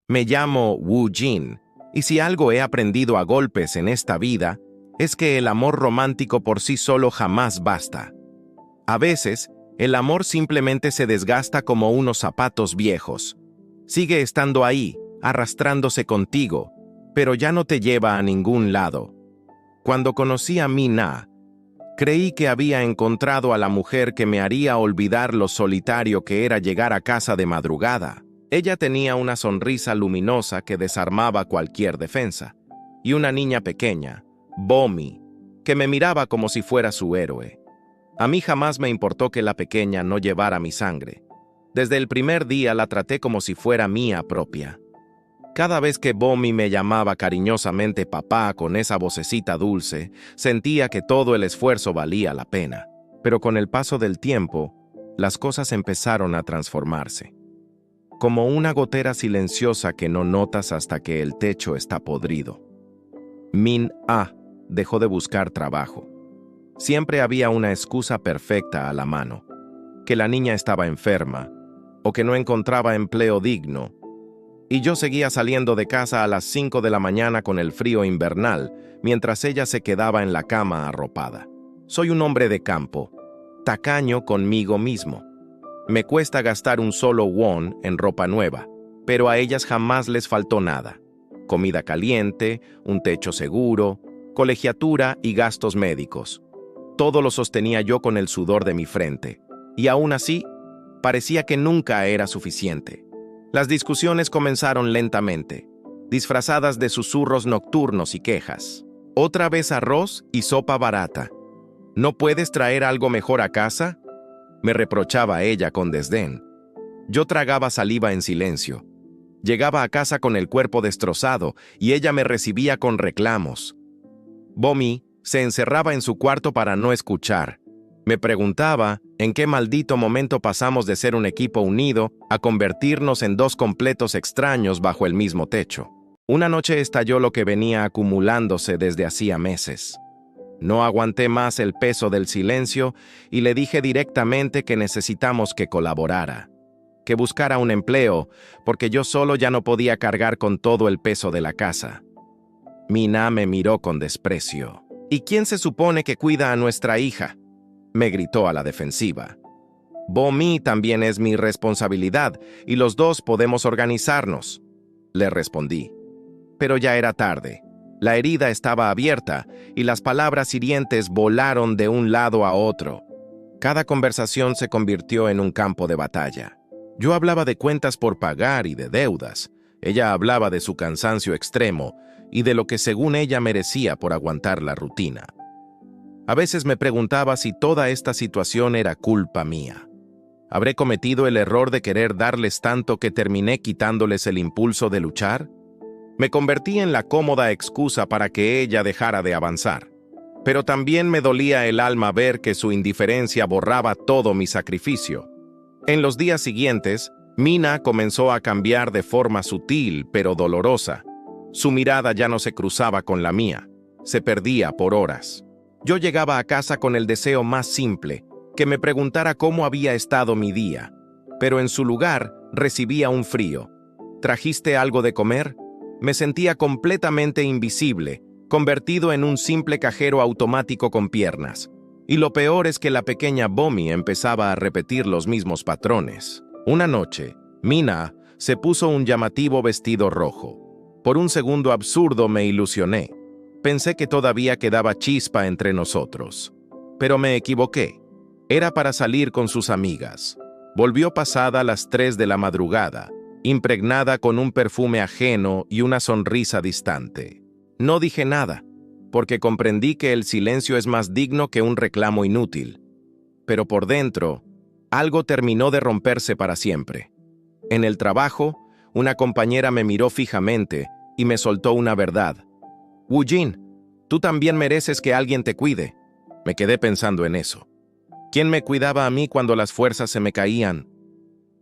Me llamo Wu Jin, y si algo he aprendido a golpes en esta vida, es que el amor romántico por sí solo jamás basta. A veces, el amor simplemente se desgasta como unos zapatos viejos. Sigue estando ahí, arrastrándose contigo, pero ya no te lleva a ningún lado. Cuando conocí a Mina, creí que había encontrado a la mujer que me haría olvidar lo solitario que era llegar a casa de madrugada. Ella tenía una sonrisa luminosa que desarmaba cualquier defensa, y una niña pequeña, Bomi, que me miraba como si fuera su héroe. A mí jamás me importó que la pequeña no llevara mi sangre. Desde el primer día la traté como si fuera mía propia. Cada vez que Bomi me llamaba cariñosamente papá con esa vocecita dulce, sentía que todo el esfuerzo valía la pena. Pero con el paso del tiempo, las cosas empezaron a transformarse. Como una gotera silenciosa que no notas hasta que el techo está podrido. Min-ah dejó de buscar trabajo. Siempre había una excusa perfecta a la mano: que la niña estaba enferma o que no encontraba empleo digno. Y yo seguía saliendo de casa a las 5 de la mañana con el frío invernal, mientras ella se quedaba en la cama arropada. Soy un hombre de campo, tacaño conmigo mismo. Me cuesta gastar un solo won en ropa nueva, pero a ellas jamás les faltó nada. Comida caliente, un techo seguro, colegiatura y gastos médicos. Todo lo sostenía yo con el sudor de mi frente, y aún así, parecía que nunca era suficiente. Las discusiones comenzaron lentamente, disfrazadas de susurros nocturnos y quejas. Otra vez arroz y sopa barata. ¿No puedes traer algo mejor a casa?, me reprochaba ella con desdén. Yo tragaba saliva en silencio. Llegaba a casa con el cuerpo destrozado y ella me recibía con reclamos. Bomi se encerraba en su cuarto para no escuchar. Me preguntaba en qué maldito momento pasamos de ser un equipo unido a convertirnos en dos completos extraños bajo el mismo techo. Una noche estalló lo que venía acumulándose desde hacía meses. No aguanté más el peso del silencio y le dije directamente que necesitamos que colaborara, que buscara un empleo, porque yo solo ya no podía cargar con todo el peso de la casa. Mina me miró con desprecio. ¿Y quién se supone que cuida a nuestra hija?, me gritó a la defensiva. Bomi también es mi responsabilidad y los dos podemos organizarnos, le respondí. Pero ya era tarde. La herida estaba abierta y las palabras hirientes volaron de un lado a otro. Cada conversación se convirtió en un campo de batalla. Yo hablaba de cuentas por pagar y de deudas. Ella hablaba de su cansancio extremo y de lo que según ella merecía por aguantar la rutina. A veces me preguntaba si toda esta situación era culpa mía. ¿Habré cometido el error de querer darles tanto que terminé quitándoles el impulso de luchar? Me convertí en la cómoda excusa para que ella dejara de avanzar. Pero también me dolía el alma ver que su indiferencia borraba todo mi sacrificio. En los días siguientes, Mina comenzó a cambiar de forma sutil pero dolorosa. Su mirada ya no se cruzaba con la mía, se perdía por horas. Yo llegaba a casa con el deseo más simple, que me preguntara cómo había estado mi día, pero en su lugar recibía un frío. ¿Trajiste algo de comer? Me sentía completamente invisible, convertido en un simple cajero automático con piernas. Y lo peor es que la pequeña Bomi empezaba a repetir los mismos patrones. Una noche, Mina se puso un llamativo vestido rojo. Por un segundo absurdo me ilusioné. Pensé que todavía quedaba chispa entre nosotros. Pero me equivoqué. Era para salir con sus amigas. Volvió pasada las 3 de la madrugada, impregnada con un perfume ajeno y una sonrisa distante. No dije nada, porque comprendí que el silencio es más digno que un reclamo inútil. Pero por dentro, algo terminó de romperse para siempre. En el trabajo, una compañera me miró fijamente y me soltó una verdad. Wu Jin, tú también mereces que alguien te cuide. Me quedé pensando en eso. ¿Quién me cuidaba a mí cuando las fuerzas se me caían?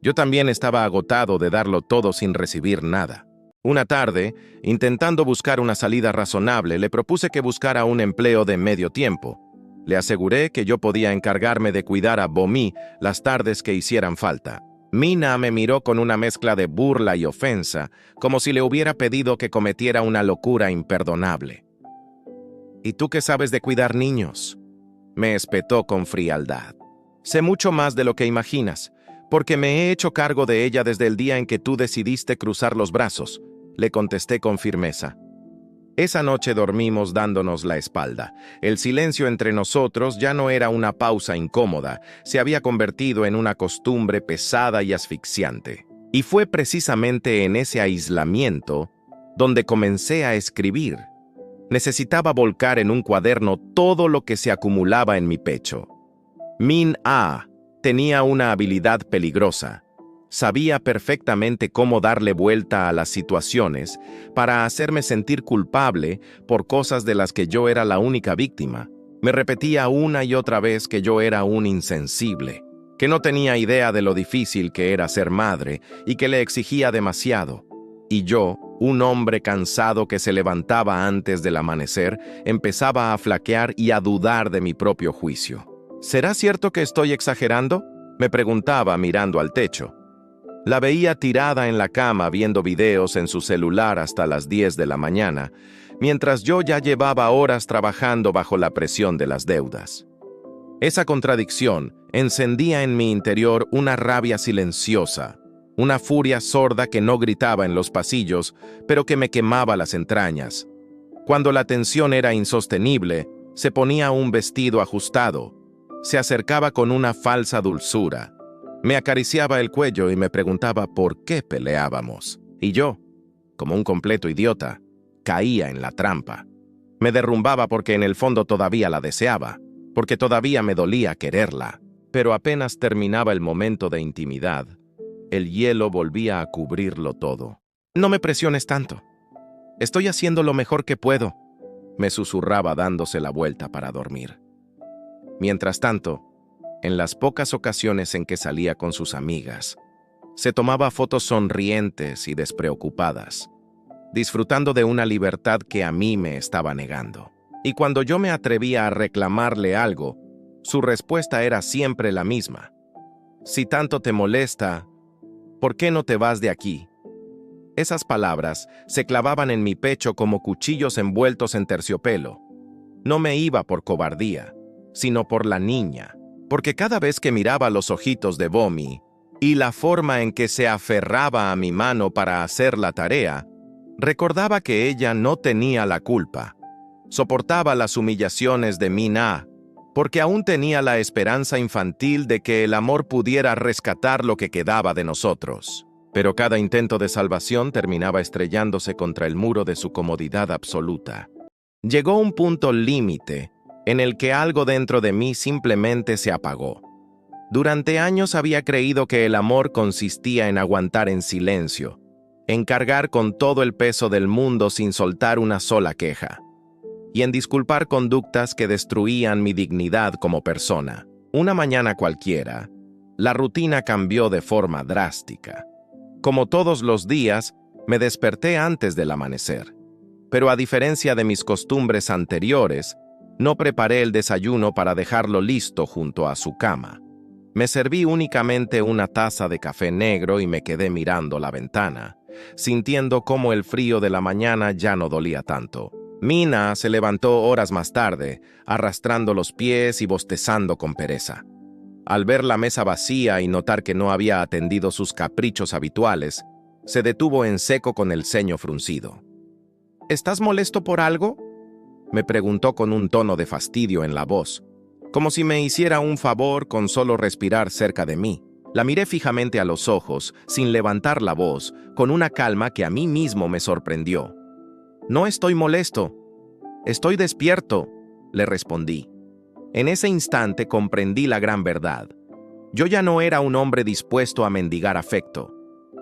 Yo también estaba agotado de darlo todo sin recibir nada. Una tarde, intentando buscar una salida razonable, le propuse que buscara un empleo de medio tiempo. Le aseguré que yo podía encargarme de cuidar a Bomi las tardes que hicieran falta. Mina me miró con una mezcla de burla y ofensa, como si le hubiera pedido que cometiera una locura imperdonable. ¿Y tú qué sabes de cuidar niños?, me espetó con frialdad. Sé mucho más de lo que imaginas, porque me he hecho cargo de ella desde el día en que tú decidiste cruzar los brazos, le contesté con firmeza. Esa noche dormimos dándonos la espalda. El silencio entre nosotros ya no era una pausa incómoda, se había convertido en una costumbre pesada y asfixiante. Y fue precisamente en ese aislamiento donde comencé a escribir. Necesitaba volcar en un cuaderno todo lo que se acumulaba en mi pecho. Min-ah tenía una habilidad peligrosa. Sabía perfectamente cómo darle vuelta a las situaciones para hacerme sentir culpable por cosas de las que yo era la única víctima. Me repetía una y otra vez que yo era un insensible, que no tenía idea de lo difícil que era ser madre y que le exigía demasiado. Y yo, un hombre cansado que se levantaba antes del amanecer, empezaba a flaquear y a dudar de mi propio juicio. ¿Será cierto que estoy exagerando?, me preguntaba mirando al techo. La veía tirada en la cama viendo videos en su celular hasta las 10 de la mañana, mientras yo ya llevaba horas trabajando bajo la presión de las deudas. Esa contradicción encendía en mi interior una rabia silenciosa, una furia sorda que no gritaba en los pasillos, pero que me quemaba las entrañas. Cuando la tensión era insostenible, se ponía un vestido ajustado, se acercaba con una falsa dulzura. Me acariciaba el cuello y me preguntaba por qué peleábamos. Y yo, como un completo idiota, caía en la trampa. Me derrumbaba porque en el fondo todavía la deseaba, porque todavía me dolía quererla. Pero apenas terminaba el momento de intimidad, el hielo volvía a cubrirlo todo. «No me presiones tanto. Estoy haciendo lo mejor que puedo», me susurraba dándose la vuelta para dormir. Mientras tanto, en las pocas ocasiones en que salía con sus amigas, se tomaba fotos sonrientes y despreocupadas, disfrutando de una libertad que a mí me estaba negando. Y cuando yo me atrevía a reclamarle algo, su respuesta era siempre la misma. «Si tanto te molesta, ¿por qué no te vas de aquí?». Esas palabras se clavaban en mi pecho como cuchillos envueltos en terciopelo. No me iba por cobardía, sino por la niña, porque cada vez que miraba los ojitos de Bomi y la forma en que se aferraba a mi mano para hacer la tarea, recordaba que ella no tenía la culpa. Soportaba las humillaciones de Min-ah, porque aún tenía la esperanza infantil de que el amor pudiera rescatar lo que quedaba de nosotros. Pero cada intento de salvación terminaba estrellándose contra el muro de su comodidad absoluta. Llegó un punto límite en el que algo dentro de mí simplemente se apagó. Durante años había creído que el amor consistía en aguantar en silencio, en cargar con todo el peso del mundo sin soltar una sola queja, y en disculpar conductas que destruían mi dignidad como persona. Una mañana cualquiera, la rutina cambió de forma drástica. Como todos los días, me desperté antes del amanecer. Pero a diferencia de mis costumbres anteriores, no preparé el desayuno para dejarlo listo junto a su cama. Me serví únicamente una taza de café negro y me quedé mirando la ventana, sintiendo cómo el frío de la mañana ya no dolía tanto. Mina se levantó horas más tarde, arrastrando los pies y bostezando con pereza. Al ver la mesa vacía y notar que no había atendido sus caprichos habituales, se detuvo en seco con el ceño fruncido. «¿Estás molesto por algo?», me preguntó con un tono de fastidio en la voz, como si me hiciera un favor con solo respirar cerca de mí. La miré fijamente a los ojos, sin levantar la voz, con una calma que a mí mismo me sorprendió. «No estoy molesto. Estoy despierto», le respondí. En ese instante comprendí la gran verdad. Yo ya no era un hombre dispuesto a mendigar afecto.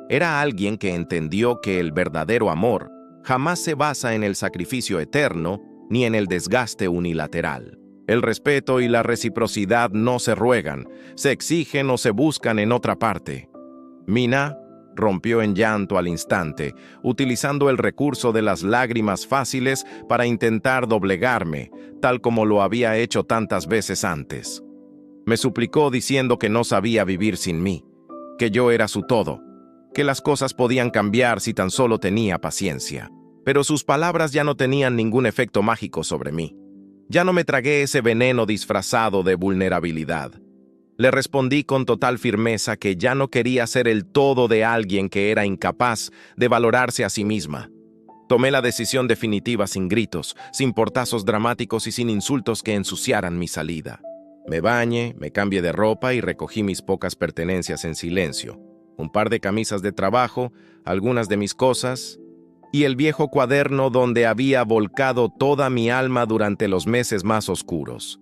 Era alguien que entendió que el verdadero amor jamás se basa en el sacrificio eterno ni en el desgaste unilateral. El respeto y la reciprocidad no se ruegan, se exigen o se buscan en otra parte. Mina rompió en llanto al instante, utilizando el recurso de las lágrimas fáciles para intentar doblegarme, tal como lo había hecho tantas veces antes. Me suplicó diciendo que no sabía vivir sin mí, que yo era su todo, que las cosas podían cambiar si tan solo tenía paciencia. Pero sus palabras ya no tenían ningún efecto mágico sobre mí. Ya no me tragué ese veneno disfrazado de vulnerabilidad. Le respondí con total firmeza que ya no quería ser el todo de alguien que era incapaz de valorarse a sí misma. Tomé la decisión definitiva sin gritos, sin portazos dramáticos y sin insultos que ensuciaran mi salida. Me bañé, me cambié de ropa y recogí mis pocas pertenencias en silencio. Un par de camisas de trabajo, algunas de mis cosas y el viejo cuaderno donde había volcado toda mi alma durante los meses más oscuros.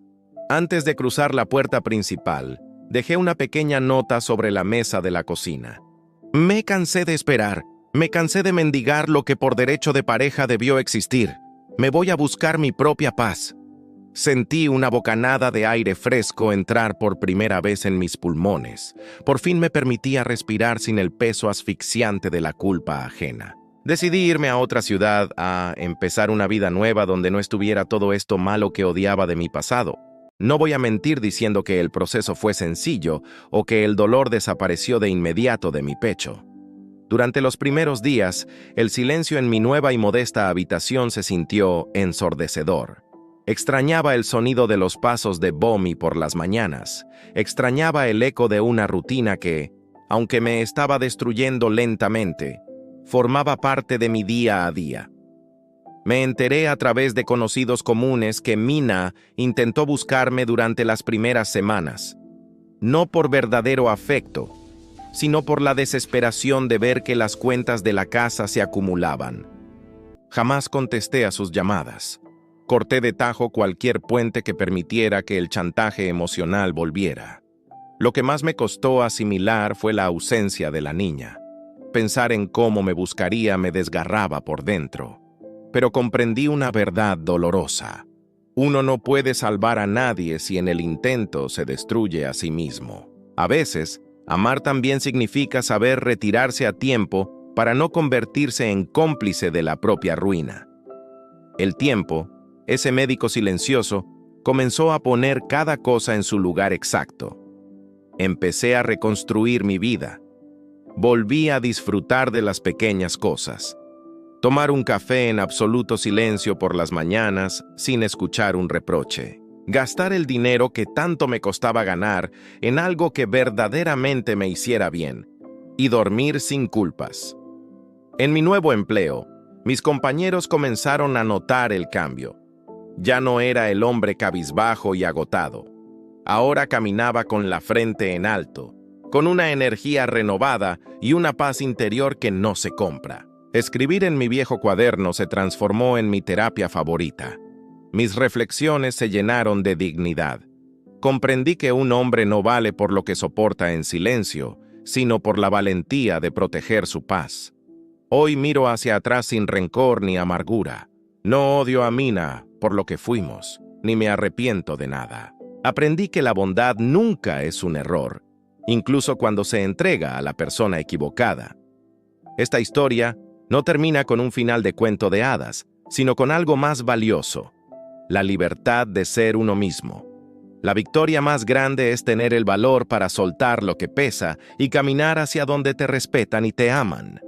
Antes de cruzar la puerta principal, dejé una pequeña nota sobre la mesa de la cocina. Me cansé de esperar, me cansé de mendigar lo que por derecho de pareja debió existir. Me voy a buscar mi propia paz. Sentí una bocanada de aire fresco entrar por primera vez en mis pulmones. Por fin me permitía respirar sin el peso asfixiante de la culpa ajena. Decidí irme a otra ciudad, a empezar una vida nueva donde no estuviera todo esto malo que odiaba de mi pasado. No voy a mentir diciendo que el proceso fue sencillo o que el dolor desapareció de inmediato de mi pecho. Durante los primeros días, el silencio en mi nueva y modesta habitación se sintió ensordecedor. Extrañaba el sonido de los pasos de Bomi por las mañanas. Extrañaba el eco de una rutina que, aunque me estaba destruyendo lentamente, formaba parte de mi día a día. Me enteré a través de conocidos comunes que Mina intentó buscarme durante las primeras semanas, no por verdadero afecto, sino por la desesperación de ver que las cuentas de la casa se acumulaban. Jamás contesté a sus llamadas. Corté de tajo cualquier puente que permitiera que el chantaje emocional volviera. Lo que más me costó asimilar fue la ausencia de la niña. Pensar en cómo me buscaría me desgarraba por dentro. Pero comprendí una verdad dolorosa. Uno no puede salvar a nadie si en el intento se destruye a sí mismo. A veces, amar también significa saber retirarse a tiempo para no convertirse en cómplice de la propia ruina. El tiempo, ese médico silencioso, comenzó a poner cada cosa en su lugar exacto. Empecé a reconstruir mi vida. Volví a disfrutar de las pequeñas cosas. Tomar un café en absoluto silencio por las mañanas sin escuchar un reproche. Gastar el dinero que tanto me costaba ganar en algo que verdaderamente me hiciera bien. Y dormir sin culpas. En mi nuevo empleo, mis compañeros comenzaron a notar el cambio. Ya no era el hombre cabizbajo y agotado. Ahora caminaba con la frente en alto, con una energía renovada y una paz interior que no se compra. Escribir en mi viejo cuaderno se transformó en mi terapia favorita. Mis reflexiones se llenaron de dignidad. Comprendí que un hombre no vale por lo que soporta en silencio, sino por la valentía de proteger su paz. Hoy miro hacia atrás sin rencor ni amargura. No odio a Mina por lo que fuimos, ni me arrepiento de nada. Aprendí que la bondad nunca es un error, incluso cuando se entrega a la persona equivocada. Esta historia no termina con un final de cuento de hadas, sino con algo más valioso: la libertad de ser uno mismo. La victoria más grande es tener el valor para soltar lo que pesa y caminar hacia donde te respetan y te aman.